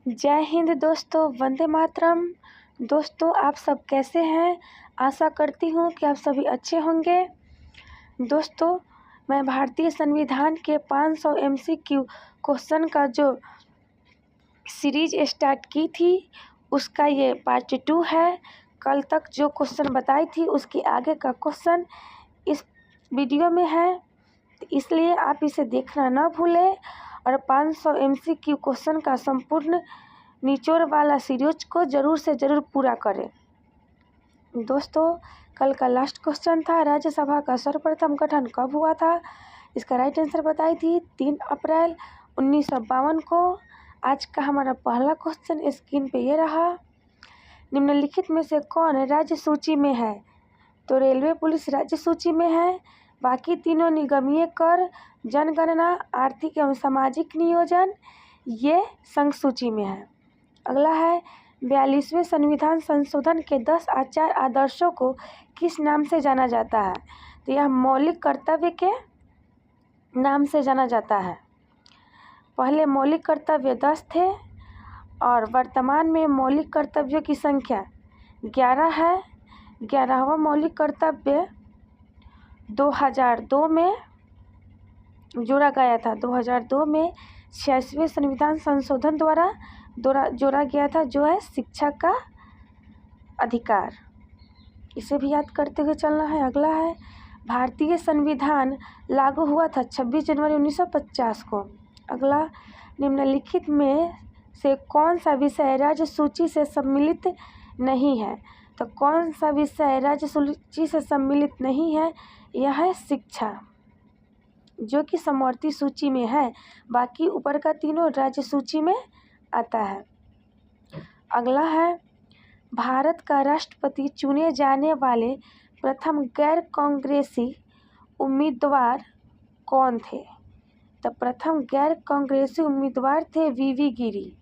जय हिंद दोस्तों, वंदे मातरम। दोस्तों, आप सब कैसे हैं? आशा करती हूँ कि आप सभी अच्छे होंगे। दोस्तों, मैं भारतीय संविधान के 500 MCQ क्वेश्चन का जो सीरीज स्टार्ट की थी उसका ये पार्ट 2 है। कल तक जो क्वेश्चन बताई थी उसके आगे का क्वेश्चन इस वीडियो में है, इसलिए आप इसे देखना ना भूलें और 500 MCQ क्वेश्चन का संपूर्ण निचोड़ वाला सीरीज को ज़रूर से ज़रूर पूरा करें। दोस्तों, कल का लास्ट क्वेश्चन था, राज्यसभा का सर्वप्रथम गठन कब हुआ था? इसका राइट आंसर बताई थी 3 अप्रैल 1952 को। आज का हमारा पहला क्वेश्चन स्क्रीन पे ये रहा, निम्नलिखित में से कौन राज्य सूची में है? तो रेलवे पुलिस राज्य सूची में है, बाकी तीनों निगमीय कर, जनगणना, आर्थिक एवं सामाजिक नियोजन ये संघ सूची में है। अगला है, 42वें संविधान संशोधन के 10 आचार आदर्शों को किस नाम से जाना जाता है? तो यह मौलिक कर्तव्य के नाम से जाना जाता है। पहले मौलिक कर्तव्य 10 थे और वर्तमान में मौलिक कर्तव्यों की संख्या 11 है। 11वां मौलिक कर्तव्य 2002 में जोड़ा गया था। 2002 में 86वें संविधान संशोधन द्वारा जोड़ा गया था, जो है शिक्षा का अधिकार। इसे भी याद करते हुए चलना है। अगला है, भारतीय संविधान लागू हुआ था 26 जनवरी 1950 को। अगला, निम्नलिखित में से कौन सा विषय राज्य सूची से सम्मिलित नहीं है? तो कौन सा विषय राज्य सूची से सम्मिलित नहीं है? यह है शिक्षा, जो कि समवर्ती सूची में है। बाकी ऊपर का तीनों राज्य सूची में आता है। अगला है, भारत का राष्ट्रपति चुने जाने वाले प्रथम गैर कांग्रेसी उम्मीदवार कौन थे? तो प्रथम गैर कांग्रेसी उम्मीदवार थे वीवी गिरी।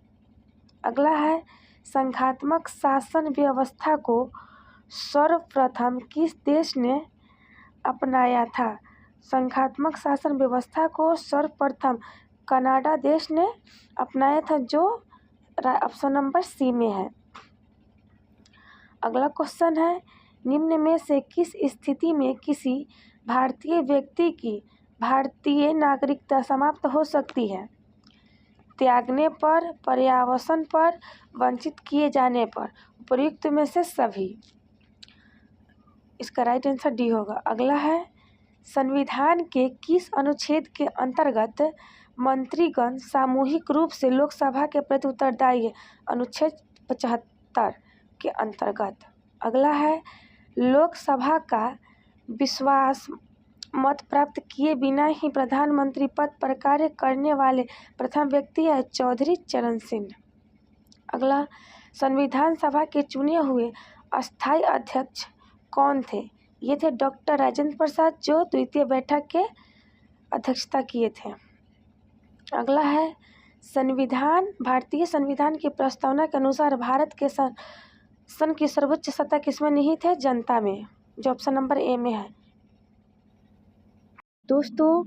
अगला है, संघात्मक शासन व्यवस्था को सर्वप्रथम किस देश ने अपनाया था? संघात्मक शासन व्यवस्था को सर्वप्रथम कनाडा देश ने अपनाया था, जो ऑप्शन नंबर सी में है। अगला क्वेश्चन है, निम्न में से किस स्थिति में किसी भारतीय व्यक्ति की भारतीय नागरिकता समाप्त हो सकती है? त्यागने पर, पर्यावसन पर, वंचित किए जाने पर, उपयुक्त में से सभी। इसका राइट आंसर डी होगा। अगला है, संविधान के किस अनुच्छेद के अंतर्गत मंत्रीगण सामूहिक रूप से लोकसभा के प्रति उत्तरदायी है? अनुच्छेद 75 के अंतर्गत। अगला है, लोकसभा का विश्वास मत प्राप्त किए बिना ही प्रधानमंत्री पद पर कार्य करने वाले प्रथम व्यक्ति है चौधरी चरण सिंह। अगला, संविधान सभा के चुने हुए अस्थायी अध्यक्ष कौन थे? ये थे डॉक्टर राजेंद्र प्रसाद, जो द्वितीय बैठक के अध्यक्षता किए थे। अगला है, भारतीय संविधान की प्रस्तावना के अनुसार भारत के शासन की सर्वोच्च सत्ता किसमें निहित है? जनता में, जो ऑप्शन नंबर ए में है। दोस्तों,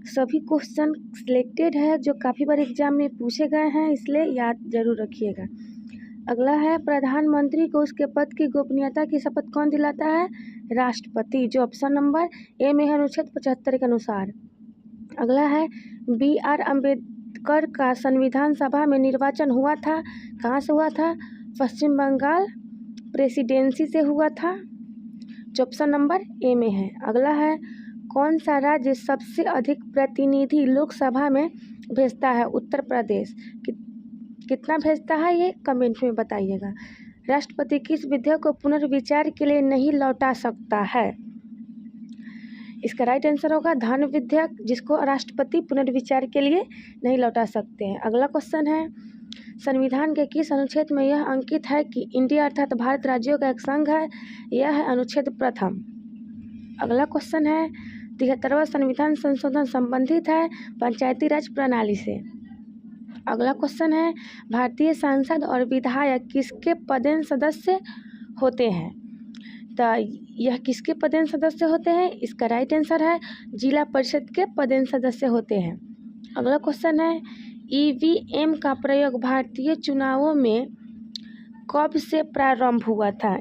सभी क्वेश्चन सिलेक्टेड है जो काफ़ी बार एग्जाम में पूछे गए हैं, इसलिए याद जरूर रखिएगा। अगला है, प्रधानमंत्री को उसके पद की गोपनीयता की शपथ कौन दिलाता है? राष्ट्रपति, जो ऑप्शन नंबर ए में है अनुच्छेद 75 के अनुसार। अगला है, BR अम्बेडकर का संविधान सभा में निर्वाचन हुआ था, कहाँ से हुआ था? पश्चिम बंगाल प्रेसिडेंसी से हुआ था, जो ऑप्शन नंबर ए में है। अगला है, कौन सा राज्य सबसे अधिक प्रतिनिधि लोकसभा में भेजता है? उत्तर प्रदेश। कितना भेजता है ये कमेंट में बताइएगा। राष्ट्रपति किस विधेयक को पुनर्विचार के लिए नहीं लौटा सकता है? इसका राइट आंसर होगा धन विधेयक, जिसको राष्ट्रपति पुनर्विचार के लिए नहीं लौटा सकते हैं। अगला क्वेश्चन है, संविधान के किस अनुच्छेद में यह अंकित है कि इंडिया अर्थात भारत राज्यों का एक संघ है? यह है अनुच्छेद प्रथम। अगला क्वेश्चन है, 73वां संविधान संशोधन संबंधित है पंचायती राज प्रणाली से। अगला क्वेश्चन है, भारतीय सांसद और विधायक किसके पदेन सदस्य होते हैं? तो यह किसके पदेन सदस्य होते हैं? इसका राइट आंसर है जिला परिषद के पदेन सदस्य होते हैं। अगला क्वेश्चन है, ईवीएम का प्रयोग भारतीय चुनावों में कब से प्रारंभ हुआ था?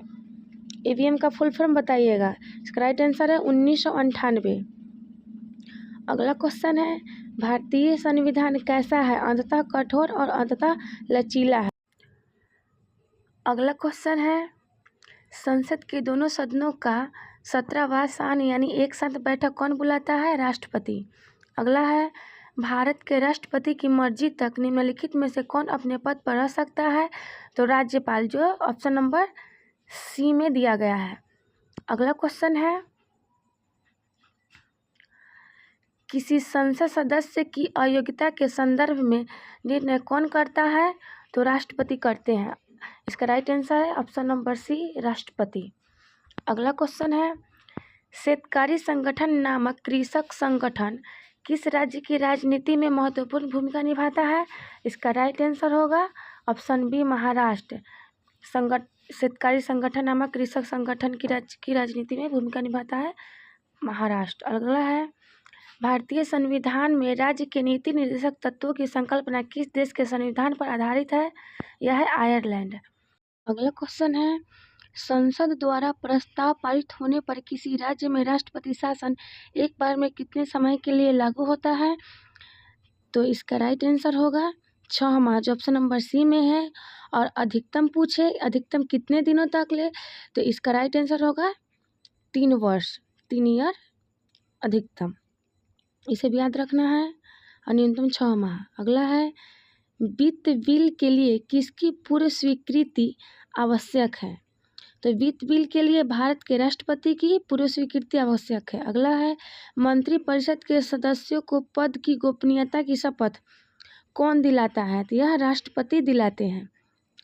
ईवीएम का फुल फॉर्म बताइएगा। इसका राइट आंसर है 1998। अगला क्वेश्चन है, भारतीय संविधान कैसा है? अंततः कठोर और अंततः लचीला है। अगला क्वेश्चन है, संसद के दोनों सदनों का 17वां सान यानी एक साथ बैठक कौन बुलाता है? राष्ट्रपति। अगला है, भारत के राष्ट्रपति की मर्जी तक निम्नलिखित में से कौन अपने पद पर रह सकता है? तो राज्यपाल, जो ऑप्शन नंबर सी में दिया गया है। अगला क्वेश्चन है, किसी संसद सदस्य की अयोग्यता के संदर्भ में निर्णय कौन करता है? तो राष्ट्रपति करते हैं। इसका राइट आंसर है ऑप्शन नंबर सी, राष्ट्रपति। अगला क्वेश्चन है, शेतकारी संगठन नामक कृषक संगठन किस राज्य की राजनीति में महत्वपूर्ण भूमिका निभाता है? इसका राइट आंसर होगा ऑप्शन बी, महाराष्ट्र। शेतकारी संगठन नामक कृषक संगठन की राजनीति में भूमिका निभाता है महाराष्ट्र। अगला है, भारतीय संविधान में राज्य के नीति निर्देशक तत्वों की संकल्पना किस देश के संविधान पर आधारित है? यह है आयरलैंड। अगला क्वेश्चन है, संसद द्वारा प्रस्ताव पारित होने पर किसी राज्य में राष्ट्रपति शासन एक बार में कितने समय के लिए लागू होता है? तो इसका राइट आंसर होगा 6 माह, जो ऑप्शन नंबर सी में है। और अधिकतम पूछे, अधिकतम कितने दिनों तक ले? तो इसका राइट आंसर होगा 3 वर्ष, 3 ईयर अधिकतम, इसे भी याद रखना है। और न्यूनतम 6 माह। अगला है, वित्त बिल के लिए किसकी पूर्व स्वीकृति आवश्यक है? तो वित्त बिल के लिए भारत के राष्ट्रपति की पूर्व स्वीकृति आवश्यक है। अगला है, मंत्रिपरिषद के सदस्यों को पद की गोपनीयता की शपथ कौन दिलाता है? तो यह राष्ट्रपति दिलाते हैं।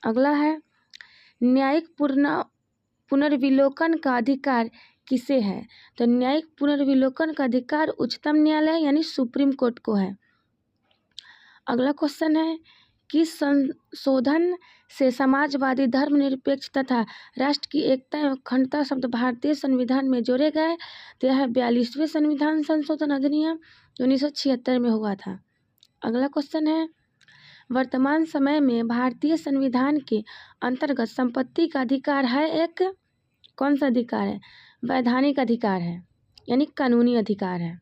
अगला है, न्यायिक पुनर्विलोकन का अधिकार किसे है? तो न्यायिक पुनर्विलोकन का अधिकार उच्चतम न्यायालय यानी सुप्रीम कोर्ट को है। अगला क्वेश्चन है, किस संशोधन से समाजवादी, धर्मनिरपेक्ष तथा राष्ट्र की एकता एवं अखंडता शब्द भारतीय संविधान में जोड़े गए? तो यह 42वें संविधान संशोधन अधिनियम 1976 में हुआ था। अगला क्वेश्चन है, वर्तमान समय में भारतीय संविधान के अंतर्गत संपत्ति का अधिकार है एक, कौन सा अधिकार है? वैधानिक अधिकार है, यानी कानूनी अधिकार है।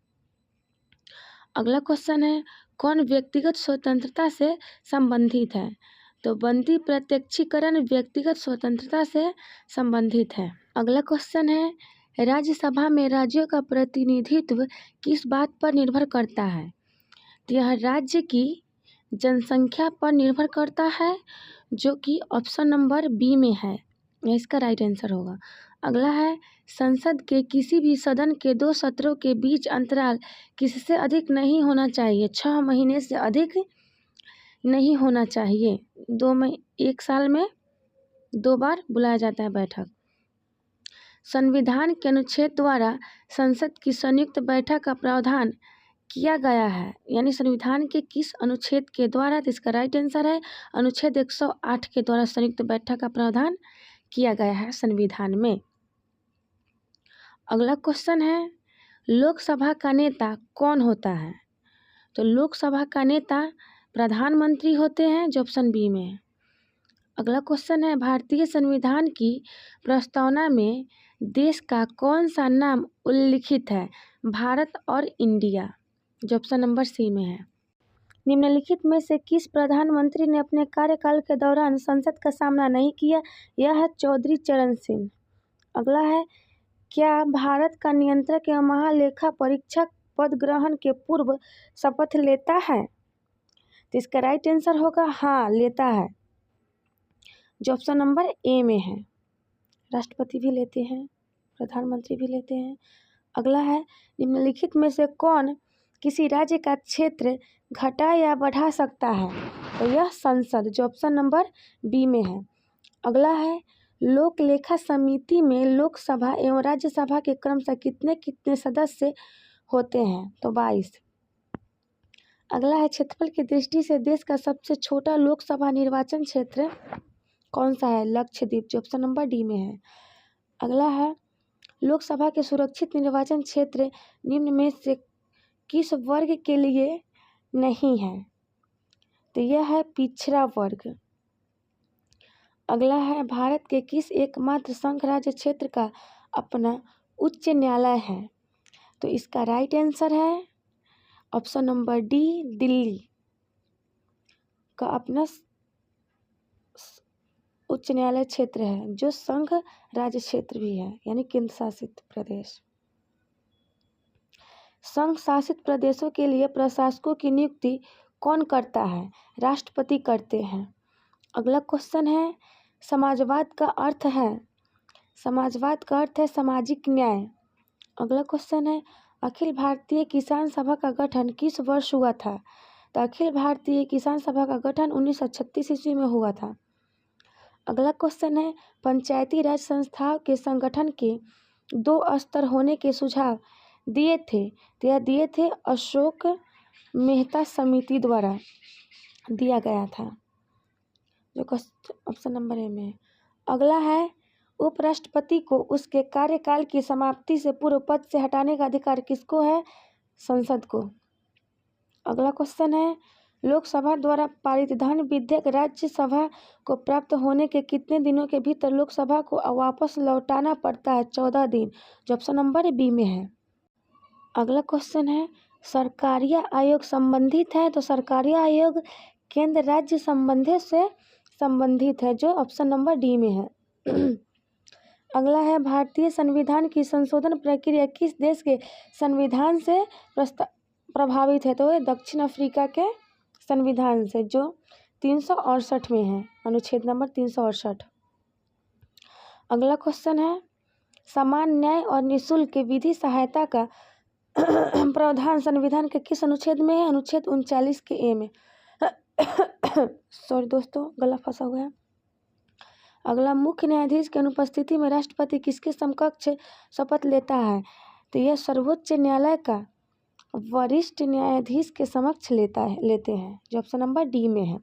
अगला क्वेश्चन है, कौन व्यक्तिगत स्वतंत्रता से संबंधित है? तो बंदी प्रत्यक्षीकरण व्यक्तिगत स्वतंत्रता से संबंधित है। अगला क्वेश्चन है, राज्यसभा में राज्यों का प्रतिनिधित्व किस बात पर निर्भर करता है? तो यह राज्य की जनसंख्या पर निर्भर करता है, जो कि ऑप्शन नंबर बी में है। यह इसका राइट आंसर होगा। अगला है, संसद के किसी भी सदन के 2 सत्रों के बीच अंतराल किससे अधिक नहीं होना चाहिए? 6 महीने से अधिक नहीं होना चाहिए। 1 साल में 2 बार बुलाया जाता है बैठक। संविधान के अनुच्छेद द्वारा संसद की संयुक्त बैठक का प्रावधान किया गया है, यानी संविधान के किस अनुच्छेद के द्वारा? तो इसका राइट आंसर है अनुच्छेद 108 के द्वारा संयुक्त बैठक का प्रावधान किया गया है संविधान में। अगला क्वेश्चन है, लोकसभा का नेता कौन होता है? तो लोकसभा का नेता प्रधानमंत्री होते हैं, जो ऑप्शन बी में है। अगला क्वेश्चन है, भारतीय संविधान की प्रस्तावना में देश का कौन सा नाम उल्लिखित है? भारत और इंडिया, जो ऑप्शन नंबर सी में है। निम्नलिखित में से किस प्रधानमंत्री ने अपने कार्यकाल के दौरान संसद का सामना नहीं किया? यह है चौधरी चरण सिंह। अगला है, क्या भारत का नियंत्रक एवं महालेखा परीक्षक पद ग्रहण के पूर्व शपथ लेता है? तो इसका राइट आंसर होगा हाँ, लेता है, जो ऑप्शन नंबर ए में है। राष्ट्रपति भी लेते हैं, प्रधानमंत्री भी लेते हैं। अगला है, निम्नलिखित में से कौन किसी राज्य का क्षेत्र घटा या बढ़ा सकता है? तो यह संसद, जो ऑप्शन नंबर बी में है। अगला है, लोक लेखा समिति में लोकसभा एवं राज्यसभा के क्रमशः कितने कितने सदस्य होते हैं? तो 22। अगला है, क्षेत्रफल की दृष्टि से देश का सबसे छोटा लोकसभा निर्वाचन क्षेत्र कौन सा है? लक्षद्वीप, जो ऑप्शन नंबर डी में है। अगला है, लोकसभा के सुरक्षित निर्वाचन क्षेत्र निम्न में से किस वर्ग के लिए नहीं है? तो यह है पिछड़ा वर्ग। अगला है भारत के किस एकमात्र संघ राज्य क्षेत्र का अपना उच्च न्यायालय है? तो इसका राइट आंसर है ऑप्शन नंबर डी, दिल्ली का अपना उच्च न्यायालय क्षेत्र है, जो संघ राज्य क्षेत्र भी है, यानी केंद्र शासित प्रदेश। संघ शासित प्रदेशों के लिए प्रशासकों की नियुक्ति कौन करता है? राष्ट्रपति करते हैं। अगला क्वेश्चन है, समाजवाद का अर्थ है सामाजिक न्याय। अगला क्वेश्चन है, अखिल भारतीय किसान सभा का गठन किस वर्ष हुआ था? तो अखिल भारतीय किसान सभा का गठन 1936 ईस्वी में हुआ था। अगला क्वेश्चन है, पंचायती राज संस्थाओं के संगठन के 2 स्तर होने के सुझाव दिए थे, तो यह दिए थे अशोक मेहता समिति द्वारा दिया गया था, जो ऑप्शन नंबर ए में है। अगला है, उपराष्ट्रपति को उसके कार्यकाल की समाप्ति से पूर्व पद से हटाने का अधिकार किसको है? संसद को। अगला क्वेश्चन है, लोकसभा द्वारा पारित धन विधेयक राज्यसभा को प्राप्त होने के कितने दिनों के भीतर लोकसभा को वापस लौटाना पड़ता है? 14 दिन, जो ऑप्शन नंबर बी में है। अगला क्वेश्चन है, सरकारिया आयोग संबंधित है, तो सरकारिया आयोग केंद्र राज्य संबंधों से संबंधित है, जो ऑप्शन नंबर डी में है। अगला है, भारतीय संविधान की संशोधन प्रक्रिया किस देश के संविधान से प्रभावित है? तो ये दक्षिण अफ्रीका के संविधान से, जो 368 में है, अनुच्छेद नंबर 368। अगला क्वेश्चन है, समान न्याय और निःशुल्क विधि सहायता का प्रावधान संविधान के किस अनुच्छेद में है? अनुच्छेद 39 के ए में। सॉरी दोस्तों, गला फंसा हुआ है। अगला, मुख्य न्यायाधीश की अनुपस्थिति में राष्ट्रपति किसके समकक्ष शपथ लेता है? तो यह सर्वोच्च न्यायालय का वरिष्ठ न्यायाधीश के समक्ष लेते हैं, जो ऑप्शन नंबर डी में है।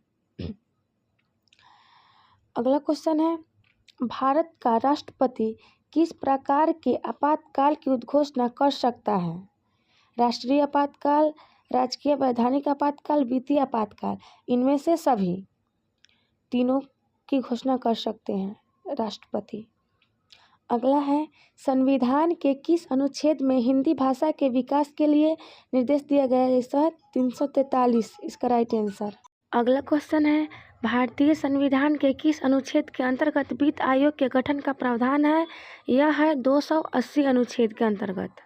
अगला क्वेश्चन है, भारत का राष्ट्रपति किस प्रकार के आपातकाल की उद्घोषणा कर सकता है? राष्ट्रीय आपातकाल, राजकीय वैधानिक आपातकाल, वित्तीय आपातकाल, इनमें से सभी तीनों की घोषणा कर सकते हैं राष्ट्रपति। अगला है, संविधान के किस अनुच्छेद में हिंदी भाषा के विकास के लिए निर्देश दिया गया है? 343, इसका राइट आंसर। अगला क्वेश्चन है, भारतीय संविधान के किस अनुच्छेद के अंतर्गत वित्त आयोग के गठन का प्रावधान है? यह है 280 अनुच्छेद के अंतर्गत।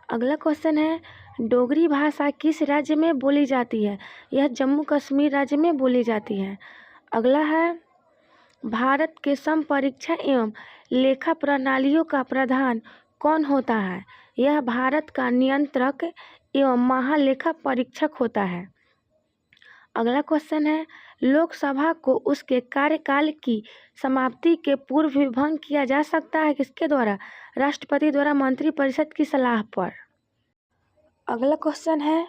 अगला क्वेश्चन है, डोगरी भाषा किस राज्य में बोली जाती है? यह जम्मू कश्मीर राज्य में बोली जाती है। अगला है, भारत के सम परीक्षा एवं लेखा प्रणालियों का प्रधान कौन होता है? यह भारत का नियंत्रक एवं महालेखा परीक्षक होता है। अगला क्वेश्चन है, लोकसभा को उसके कार्यकाल की समाप्ति के पूर्व भी भंग किया जा सकता है, किसके द्वारा? राष्ट्रपति द्वारा मंत्रिपरिषद की सलाह पर। अगला क्वेश्चन है,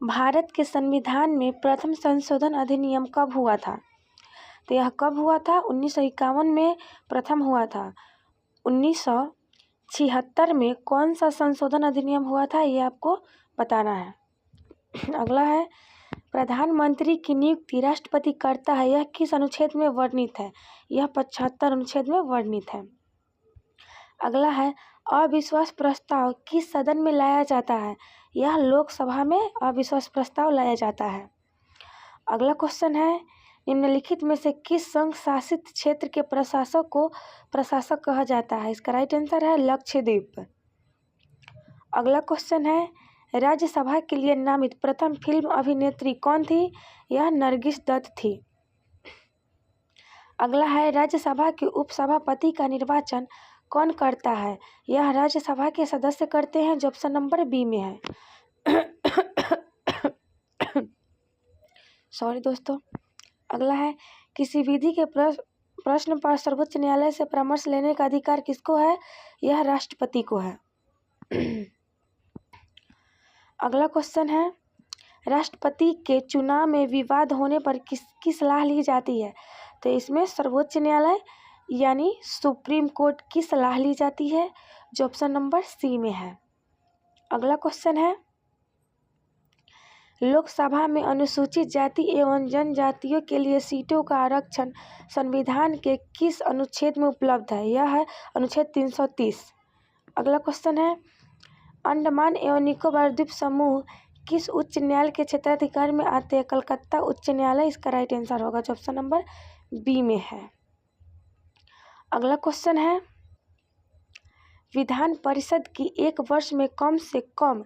भारत के संविधान में प्रथम संशोधन अधिनियम कब हुआ था? तो यह कब हुआ था? 1951 में प्रथम हुआ था। 1976 में कौन सा संशोधन अधिनियम हुआ था, ये आपको बताना है। अगला है, प्रधानमंत्री की नियुक्ति राष्ट्रपति करता है, यह किस अनुच्छेद में वर्णित है? यह 75 अनुच्छेद में वर्णित है। अगला है, अविश्वास प्रस्ताव किस सदन में लाया जाता है? यह लोकसभा में अविश्वास प्रस्ताव लाया जाता है। अगला क्वेश्चन है, निम्नलिखित में से किस संघ शासित क्षेत्र के प्रशासक को प्रशासक कहा जाता है? इसका राइट आंसर है लक्षद्वीप। अगला क्वेश्चन है, राज्यसभा के लिए नामित प्रथम फिल्म अभिनेत्री कौन थी? यह नरगिस दत्त थी। अगला है, राज्यसभा के उपसभापति का निर्वाचन कौन करता है? यह राज्यसभा के सदस्य करते हैं, जो ऑप्शन नंबर बी में है। सॉरी दोस्तों। अगला है, किसी विधि के प्रश्न पर सर्वोच्च न्यायालय से परामर्श लेने का अधिकार किसको है? यह राष्ट्रपति को है। अगला क्वेश्चन है, राष्ट्रपति के चुनाव में विवाद होने पर किसकी सलाह ली जाती है? तो इसमें सर्वोच्च न्यायालय यानी सुप्रीम कोर्ट की सलाह ली जाती है, जो ऑप्शन नंबर सी में है। अगला क्वेश्चन है, लोकसभा में अनुसूचित जाति एवं जनजातियों के लिए सीटों का आरक्षण संविधान के किस अनुच्छेद में उपलब्ध है? यह है अनुच्छेद 330। अगला क्वेश्चन है, अंडमान एवं निकोबार द्वीप समूह किस उच्च न्यायालय के क्षेत्राधिकार में आते हैं? कलकत्ता उच्च न्यायालय इसका राइट आंसर होगा, जो ऑप्शन नंबर बी में है। अगला क्वेश्चन है, विधान परिषद की एक वर्ष में कम से कम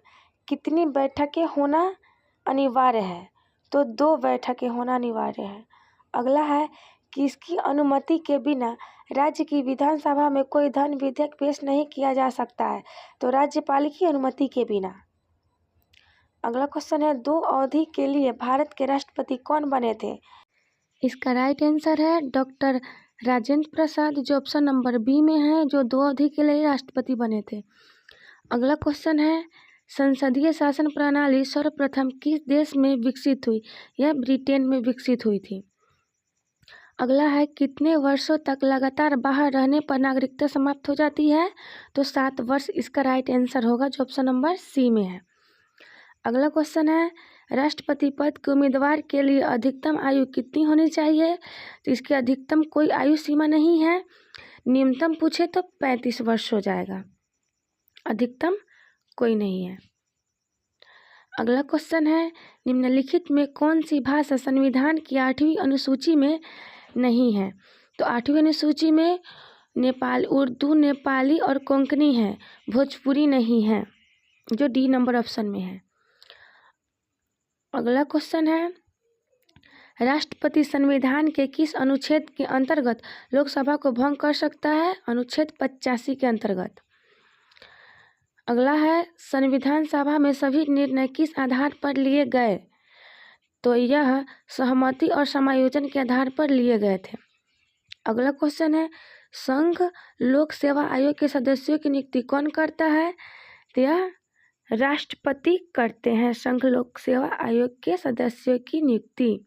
कितनी बैठकें होना अनिवार्य है? तो 2 बैठकें होना अनिवार्य है। अगला है, किसकी अनुमति के बिना राज्य की विधानसभा में कोई धन विधेयक पेश नहीं किया जा सकता है? तो राज्यपाल की अनुमति के बिना। अगला क्वेश्चन है, 2 अवधि के लिए भारत के राष्ट्रपति कौन बने थे? इसका राइट आंसर है डॉक्टर राजेंद्र प्रसाद, जो ऑप्शन नंबर बी में है, जो 2 अवधि के लिए राष्ट्रपति बने थे। अगला क्वेश्चन है, संसदीय शासन प्रणाली सर्वप्रथम किस देश में विकसित हुई? यह ब्रिटेन में विकसित हुई थी। अगला है, कितने वर्षों तक लगातार बाहर रहने पर नागरिकता समाप्त हो जाती है? तो 7 वर्ष इसका राइट आंसर होगा, जो ऑप्शन नंबर सी में है। अगला क्वेश्चन है, राष्ट्रपति पद के उम्मीदवार के लिए अधिकतम आयु कितनी होनी चाहिए? तो इसकी अधिकतम कोई आयु सीमा नहीं है, न्यूनतम पूछे तो 35 वर्ष हो जाएगा, अधिकतम कोई नहीं है। अगला क्वेश्चन है, निम्नलिखित में कौन सी भाषा संविधान की 8वीं अनुसूची में नहीं है? तो 8वीं अनुसूची में उर्दू, नेपाली और कोंकणी है, भोजपुरी नहीं है, जो डी नंबर ऑप्शन में है। अगला क्वेश्चन है, राष्ट्रपति संविधान के किस अनुच्छेद के अंतर्गत लोकसभा को भंग कर सकता है? अनुच्छेद 85 के अंतर्गत। अगला है, संविधान सभा में सभी निर्णय किस आधार पर लिए गए? तो यह सहमति और समायोजन के आधार पर लिए गए थे। अगला क्वेश्चन है, संघ लोक सेवा आयोग के सदस्यों की नियुक्ति कौन करता है? तो यह राष्ट्रपति करते हैं संघ लोक सेवा आयोग के सदस्यों की नियुक्ति।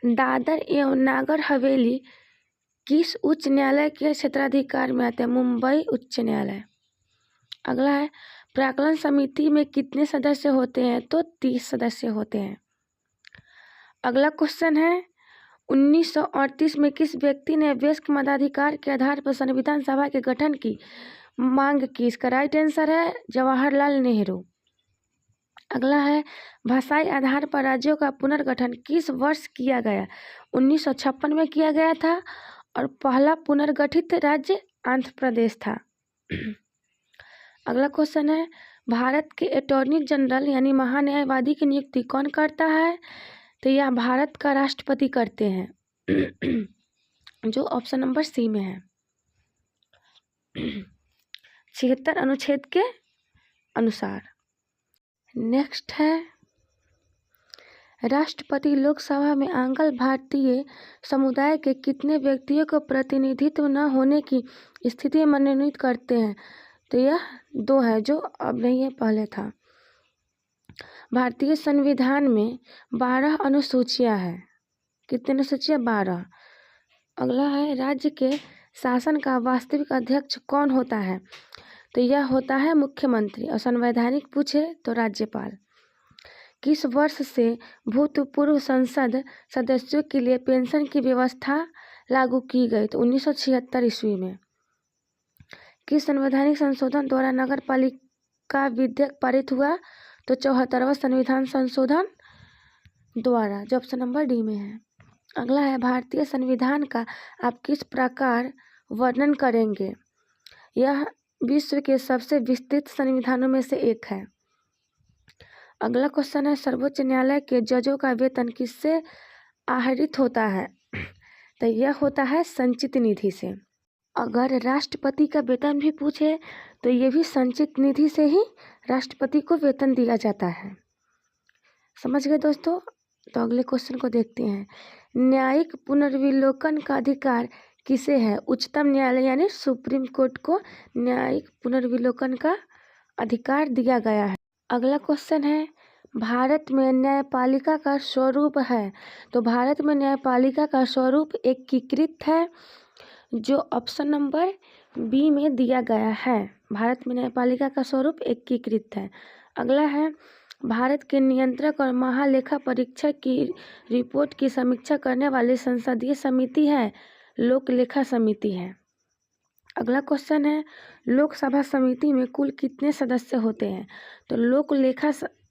दादर एवं नागर हवेली किस उच्च न्यायालय के क्षेत्राधिकार में आते हैं? मुंबई उच्च न्यायालय। अगला है, प्राक्कलन समिति में कितने सदस्य होते हैं? तो 30 सदस्य होते हैं। अगला क्वेश्चन है, 1938 में किस व्यक्ति ने वयस्क मताधिकार के आधार पर संविधान सभा के गठन की मांग की? इसका राइट आंसर है जवाहरलाल नेहरू। अगला है, भाषाई आधार पर राज्यों का पुनर्गठन किस वर्ष किया गया? 1956 में किया गया था और पहला पुनर्गठित राज्य आंध्र प्रदेश था। अगला क्वेश्चन है, भारत के अटॉर्नी जनरल यानी महान्यायवादी की नियुक्ति कौन करता है? तो यह भारत का राष्ट्रपति करते हैं, जो ऑप्शन नंबर सी में है, 76 अनुच्छेद के अनुसार। नेक्स्ट है, राष्ट्रपति लोकसभा में आंग्ल भारतीय समुदाय के कितने व्यक्तियों को प्रतिनिधित्व न होने की स्थिति में मनोनीत करते हैं? तो यह 2 है, जो अब नहीं है, पहले था। भारतीय संविधान में 12 अनुसूचियां हैं। कितने अनुसूचियां? 12। अगला है, राज्य के शासन का वास्तविक अध्यक्ष कौन होता है? तो यह होता है मुख्यमंत्री, और संवैधानिक पूछे तो राज्यपाल। किस वर्ष से भूतपूर्व संसद सदस्यों के लिए पेंशन की व्यवस्था लागू की गई? तो 1976 ईस्वी में। किस संवैधानिक संशोधन द्वारा नगर पालिका विधेयक पारित हुआ? तो 74वां संविधान संशोधन द्वारा, जो ऑप्शन नंबर डी में है। अगला है, भारतीय संविधान का आप किस प्रकार वर्णन करेंगे? यह विश्व के सबसे विस्तृत संविधानों में से एक है। अगला क्वेश्चन है, सर्वोच्च न्यायालय के जजों का वेतन किससे आहरित होता है? तो यह होता है संचित निधि से। अगर राष्ट्रपति का वेतन भी पूछे तो ये भी संचित निधि से ही राष्ट्रपति को वेतन दिया जाता है। समझ गए दोस्तों? तो अगले क्वेश्चन को देखते हैं, न्यायिक पुनर्विलोकन का अधिकार किसे है? उच्चतम न्यायालय यानी सुप्रीम कोर्ट को न्यायिक पुनर्विलोकन का अधिकार दिया गया है। अगला क्वेश्चन है, भारत में न्यायपालिका का स्वरूप है? तो भारत में न्यायपालिका का स्वरूप एकीकृत है, जो ऑप्शन नंबर बी में दिया गया है। भारत में न्यायपालिका का स्वरूप एकीकृत है। अगला है, भारत के नियंत्रक और महालेखा परीक्षक की रिपोर्ट की समीक्षा करने वाली संसदीय समिति है लोक लेखा समिति है। अगला क्वेश्चन है, लोकसभा समिति में कुल कितने सदस्य होते हैं? तो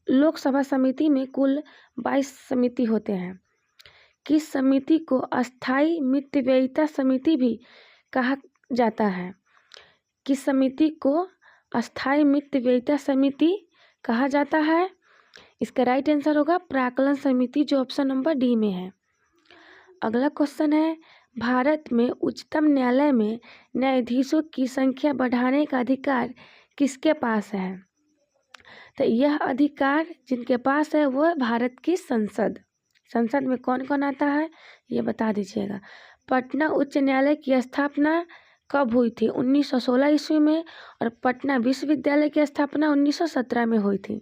लोकसभा समिति में कुल 22 समिति होते हैं। किस समिति को अस्थायी मितव्ययिता समिति भी कहा जाता है? किस समिति को अस्थायी मितव्ययिता समिति कहा जाता है? इसका राइट आंसर होगा प्राक्कलन समिति, जो ऑप्शन नंबर डी में है। अगला क्वेश्चन है, भारत में उच्चतम न्यायालय में न्यायाधीशों की संख्या बढ़ाने का अधिकार किसके पास है? तो यह अधिकार जिनके पास है वो है भारत की संसद। संसद में कौन कौन आता है ये बता दीजिएगा। पटना उच्च न्यायालय की स्थापना कब हुई थी? 1916 ईस्वी में। और पटना विश्वविद्यालय की स्थापना 1917 में हुई थी।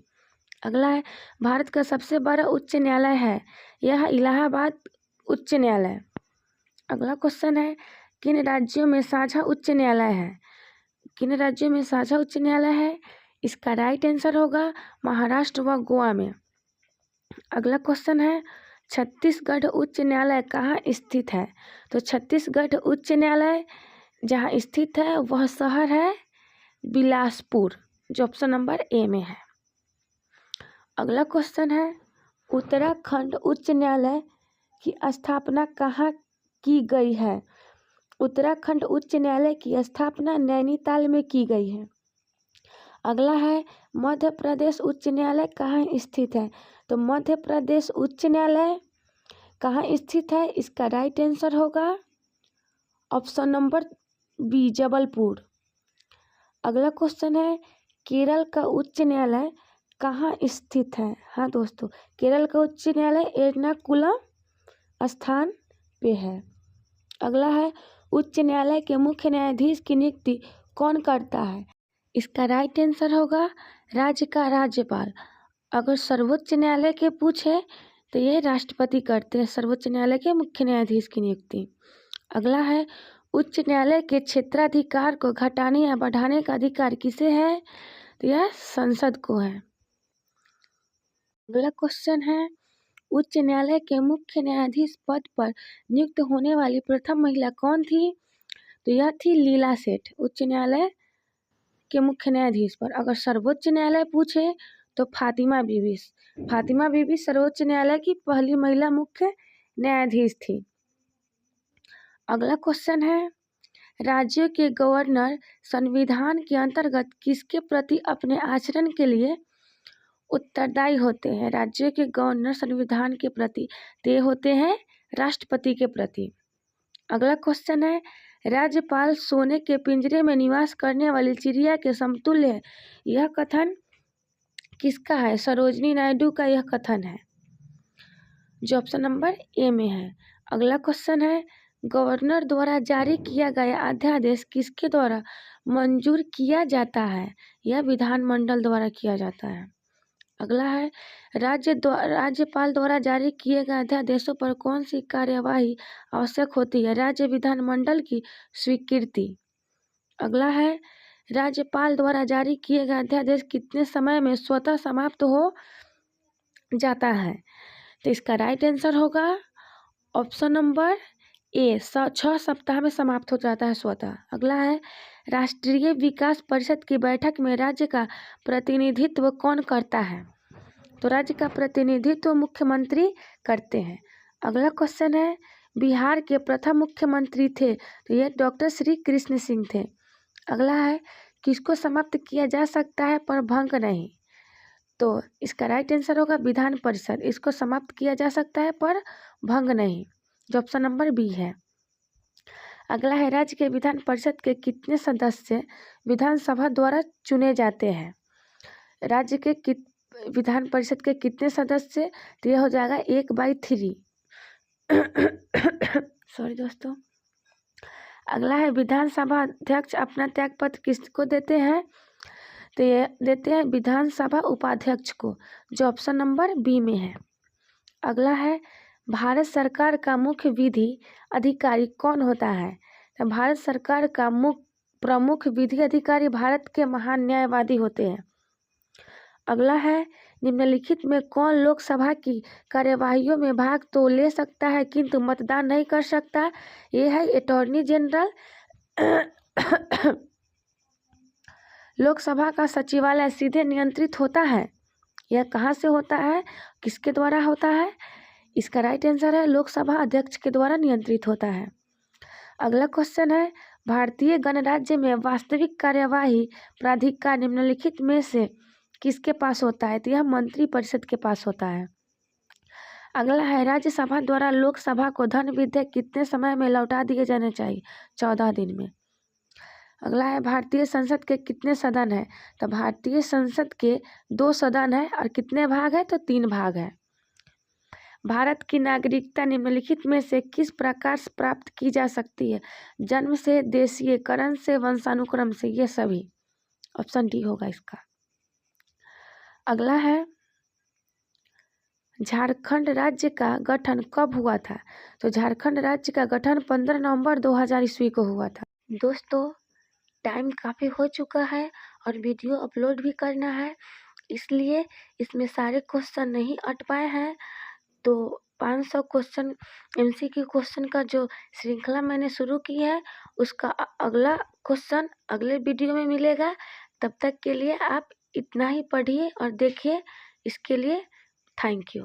अगला है, भारत का सबसे बड़ा उच्च न्यायालय है, यह इलाहाबाद उच्च न्यायालय। अगला क्वेश्चन है, किन राज्यों में साझा उच्च न्यायालय है? किन राज्यों में साझा उच्च न्यायालय है? इसका राइट आंसर होगा महाराष्ट्र व गोवा में। अगला क्वेश्चन है, छत्तीसगढ़ उच्च न्यायालय कहाँ स्थित है? तो छत्तीसगढ़ उच्च न्यायालय जहाँ स्थित है वह शहर है बिलासपुर, जो ऑप्शन नंबर ए में है। अगला क्वेश्चन है, उत्तराखंड उच्च न्यायालय की स्थापना कहाँ की गई है? उत्तराखंड उच्च न्यायालय की स्थापना नैनीताल में की गई है। अगला है, मध्य प्रदेश उच्च न्यायालय कहाँ स्थित है? तो मध्य प्रदेश उच्च न्यायालय कहाँ स्थित है? इसका राइट आंसर होगा ऑप्शन नंबर बी, जबलपुर। अगला क्वेश्चन है, केरल का उच्च न्यायालय कहाँ स्थित है? हाँ दोस्तों, केरल का उच्च न्यायालय एर्नाकुलम स्थान पे है। अगला है, उच्च न्यायालय के मुख्य न्यायाधीश की नियुक्ति कौन करता है? इसका राइट आंसर होगा राज्य का राज्यपाल। अगर सर्वोच्च न्यायालय के पूछे तो ये राष्ट्रपति करते हैं सर्वोच्च न्यायालय के मुख्य न्यायाधीश की नियुक्ति। अगला है, उच्च न्यायालय के क्षेत्राधिकार को घटाने या बढ़ाने का अधिकार किसे है? तो यह संसद को है। अगला क्वेश्चन है, उच्च न्यायालय के मुख्य न्यायाधीश पद पर नियुक्त होने वाली प्रथम महिला कौन थी? तो यह थी लीला सेठ, उच्च न्यायालय के मुख्य न्यायाधीश पर। अगर सर्वोच्च न्यायालय पूछे तो फातिमा बीबी सर्वोच्च न्यायालय की पहली महिला मुख्य न्यायाधीश थी। अगला क्वेश्चन है, राज्यों के गवर्नर संविधान के अंतर्गत किसके प्रति अपने आचरण के लिए उत्तरदायी होते हैं? राज्यों के गवर्नर संविधान के प्रति ते होते हैं राष्ट्रपति के प्रति। अगला क्वेश्चन है, राज्यपाल सोने के पिंजरे में निवास करने वाली चिड़िया के समतुल्य है, यह कथन किसका है? सरोजिनी नायडू का यह कथन है, जो ऑप्शन नंबर ए में है। अगला क्वेश्चन है, गवर्नर द्वारा जारी किया गया अध्यादेश किसके द्वारा मंजूर किया जाता है? यह विधानमंडल द्वारा किया जाता है। अगला है, राज्यपाल द्वारा जारी किए गए अध्यादेशों पर कौन सी कार्यवाही आवश्यक होती है? राज्य विधानमंडल की स्वीकृति। अगला है, राज्यपाल द्वारा जारी किए गए अध्यादेश कितने समय में स्वतः समाप्त हो जाता है? तो इसका राइट आंसर होगा ऑप्शन नंबर ए, 6 सप्ताह में समाप्त हो जाता है स्वतः। अगला है, राष्ट्रीय विकास परिषद की बैठक में राज्य का प्रतिनिधित्व कौन करता है? तो राज्य का प्रतिनिधित्व मुख्यमंत्री करते हैं। अगला क्वेश्चन है, बिहार के प्रथम मुख्यमंत्री थे, तो ये डॉक्टर श्री कृष्ण सिंह थे। अगला है, किसको समाप्त किया जा सकता है पर भंग नहीं? तो इसका राइट आंसर होगा विधान परिषद, इसको समाप्त किया जा सकता है पर भंग नहीं, जो ऑप्शन नंबर बी है। अगला है, राज्य के विधान परिषद के कितने सदस्य विधानसभा द्वारा चुने जाते हैं? राज्य के विधान परिषद के कितने सदस्य? तो यह हो जाएगा 1/3। सॉरी दोस्तों। अगला है, विधानसभा अध्यक्ष अपना त्यागपत्र किसको देते हैं? तो ये देते हैं विधानसभा उपाध्यक्ष को, जो ऑप्शन नंबर बी में है। अगला है, भारत सरकार का मुख्य विधि अधिकारी कौन होता है? तो भारत सरकार का प्रमुख विधि अधिकारी भारत के महान न्यायवादी होते हैं। अगला है, निम्नलिखित में कौन लोकसभा की कार्यवाहियों में भाग तो ले सकता है किंतु मतदान नहीं कर सकता? ये है अटॉर्नी जनरल। लोकसभा का सचिवालय सीधे नियंत्रित होता है। यह कहाँ से होता है, किसके द्वारा होता है? इसका राइट आंसर है लोकसभा अध्यक्ष के द्वारा नियंत्रित होता है। अगला क्वेश्चन है, भारतीय गणराज्य में वास्तविक कार्यवाही प्राधिकार निम्नलिखित में से किसके पास होता है? तो यह मंत्री परिषद के पास होता है। अगला है, राज्यसभा द्वारा लोकसभा को धन विधेयक कितने समय में लौटा दिए जाने चाहिए? 14 दिन में। अगला है, भारतीय संसद के कितने सदन है? तो भारतीय संसद के 2 सदन है और कितने भाग है? तो 3 भाग है। भारत की नागरिकता निम्नलिखित में से किस प्रकार से प्राप्त की जा सकती है? जन्म से, देशीयकरण से, वंशानुक्रम से, ये सभी। ऑप्शन डी होगा इसका। अगला है, झारखंड राज्य का गठन कब हुआ था? तो झारखंड राज्य का गठन 15 नवंबर 2000 ईस्वी को हुआ था। दोस्तों, टाइम काफ़ी हो चुका है और वीडियो अपलोड भी करना है, इसलिए इसमें सारे क्वेश्चन नहीं अट पाए हैं। तो 500 क्वेश्चन MCQ क्वेश्चन का जो श्रृंखला मैंने शुरू की है, उसका अगला क्वेश्चन अगले वीडियो में मिलेगा। तब तक के लिए आप इतना ही पढ़िए और देखिए। इसके लिए थैंक यू।